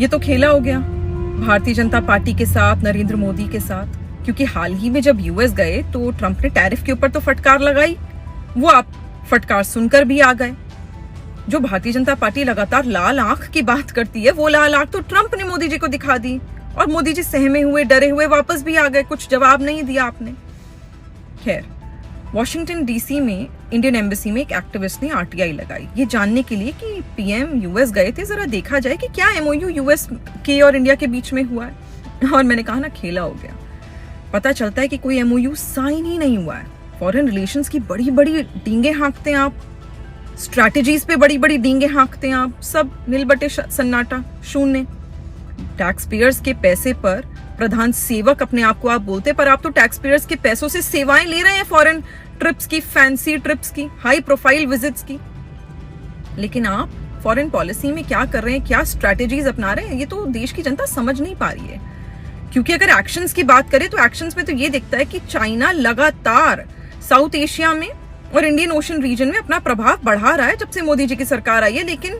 ये तो खेला हो गया भारतीय जनता पार्टी के साथ, नरेंद्र मोदी के साथ, क्योंकि हाल ही में जब यूएस गए तो ट्रंप ने टैरिफ के ऊपर तो फटकार लगाई, वो आप फटकार सुनकर भी आ गए। जो भारतीय जनता पार्टी लगातार लाल आंख की बात करती है, वो लाल आंख तो ट्रंप ने मोदी जी को दिखा दी और मोदी जी सहमे हुए, डरे हुए वापस भी आ गए, कुछ जवाब नहीं दिया आपने। खैर, वॉशिंगटन डीसी में इंडियन एम्बेसी में एक एक्टिविस्ट ने आरटीआई लगाई, ये जानने के लिए कि पीएम यूएस गए थे, जरा देखा जाए कि क्या एमओयू यूएस के और इंडिया के बीच में हुआ है। और मैंने कहा ना, खेला हो गया। पता चलता है कि कोई एमओयू साइन ही नहीं हुआ है। फॉरेन रिलेशंस की बड़ी बड़ी डींगे हाँकते हैं आप, स्ट्रैटेजीज पे बड़ी बड़ी डींगे हाँकते हैं आप, सब नीलबटे सन्नाटा, शून्य। टैक्स पेयर्स के पैसे पर प्रधान सेवक अपने आप को आप बोलते, पर आप तो टैक्स पेयर्स के पैसों से सेवाएं ले रहे हैं, फॉरेन ट्रिप्स की, फैंसी ट्रिप्स की, हाई प्रोफाइल विजिट्स की। लेकिन आप फॉरेन पॉलिसी में क्या कर रहे हैं, क्या स्ट्रैटेजीज अपना रहे हैं, ये तो देश की जनता समझ नहीं पा रही है। क्योंकि अगर एक्शंस की बात करें तो एक्शंस में तो ये दिखता है कि चाइना लगातार साउथ एशिया में और इंडियन ओशन रीजन में अपना प्रभाव बढ़ा रहा है जब से मोदी जी की सरकार आई है। लेकिन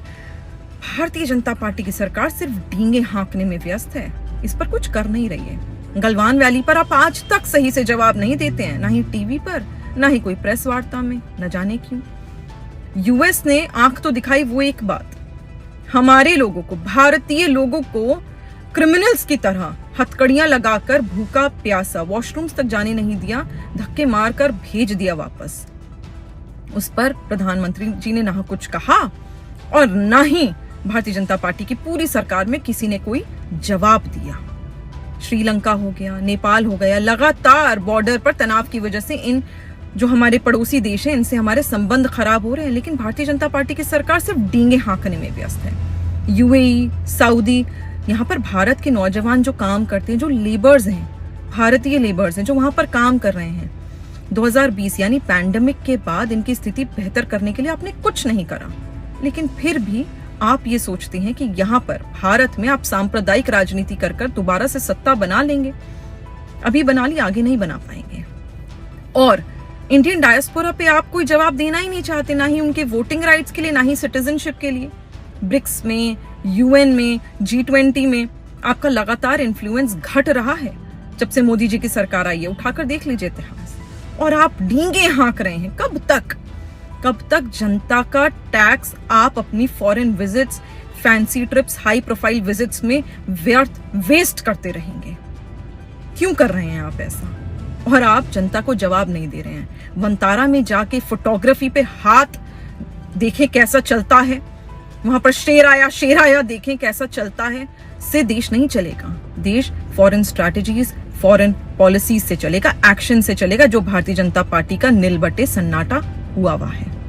भारतीय जनता पार्टी की सरकार सिर्फ डींगे हाँकने में व्यस्त है, इस पर कुछ कर नहीं रही है। गलवान वैली पर आप आज तक सही से जवाब नहीं देते हैं, ना ही टीवी पर, ना ही कोई प्रेस वार्ता में, न जाने क्यों। यूएस ने आंख तो दिखाई, वो एक बात, हमारे लोगों को, भारतीय लोगों को क्रिमिनल्स की तरह हथकड़ियां लगाकर भूखा प्यासा वॉशरूम्स तक जाने नहीं दिया, धक्के मारकर भेज दिया वापस। उस पर प्रधानमंत्री जी ने ना कुछ कहा और ना ही भारतीय जनता पार्टी की पूरी सरकार में किसी ने कोई जवाब दिया। श्रीलंका हो गया, नेपाल हो गया, लगातार बॉर्डर पर तनाव की वजह से इन जो हमारे पड़ोसी देश हैं, इनसे हमारे संबंध खराब हो रहे हैं, लेकिन भारतीय जनता पार्टी की सरकार सिर्फ डींगे हाँकने में व्यस्त है। यूएई, सऊदी, यहाँ पर भारत के नौजवान जो काम करते हैं, जो लेबर्स हैं, भारतीय लेबर्स हैं जो वहां पर काम कर रहे हैं, 2020 यानी पैंडेमिक के बाद इनकी स्थिति बेहतर करने के लिए आपने कुछ नहीं करा। लेकिन फिर भी आप ये सोचते हैं कि यहाँ पर भारत में आप सांप्रदायिक राजनीति कर कर दोबारा से सत्ता बना लेंगे। अभी बना ली, आगे नहीं बना पाएंगे। और इंडियन डायस्पोरा पे आप कोई जवाब देना ही नहीं चाहते, ना ही उनके वोटिंग राइट्स के लिए, ना ही सिटीजनशिप के लिए। ब्रिक्स में, यूएन में, G20 में आपका लगातार इन्फ्लुएंस घट रहा है जब से मोदी जी की सरकार आई है। उठाकर देख लीजिए इतिहास। और आप डींगे हाँक रहे हैं। कब तक जनता का टैक्स आप अपनी foreign visits, fancy trips, high profile visits में वेस्ट करते रहेंगे? क्यों कर रहे हैं आप ऐसा? और आप जनता को जवाब नहीं दे रहे हैं। वंतारा में जाके फोटोग्राफी पे हाथ देखें कैसा चलता है, वहां पर शेर आया देखें कैसा चलता है, से देश नहीं चलेगा। देश फॉरेन स्ट्रैटेजीज, फॉरेन पॉलिसीज से चलेगा, एक्शन से चलेगा, जो भारतीय जनता पार्टी का नीलबटे सन्नाटा हुआ है।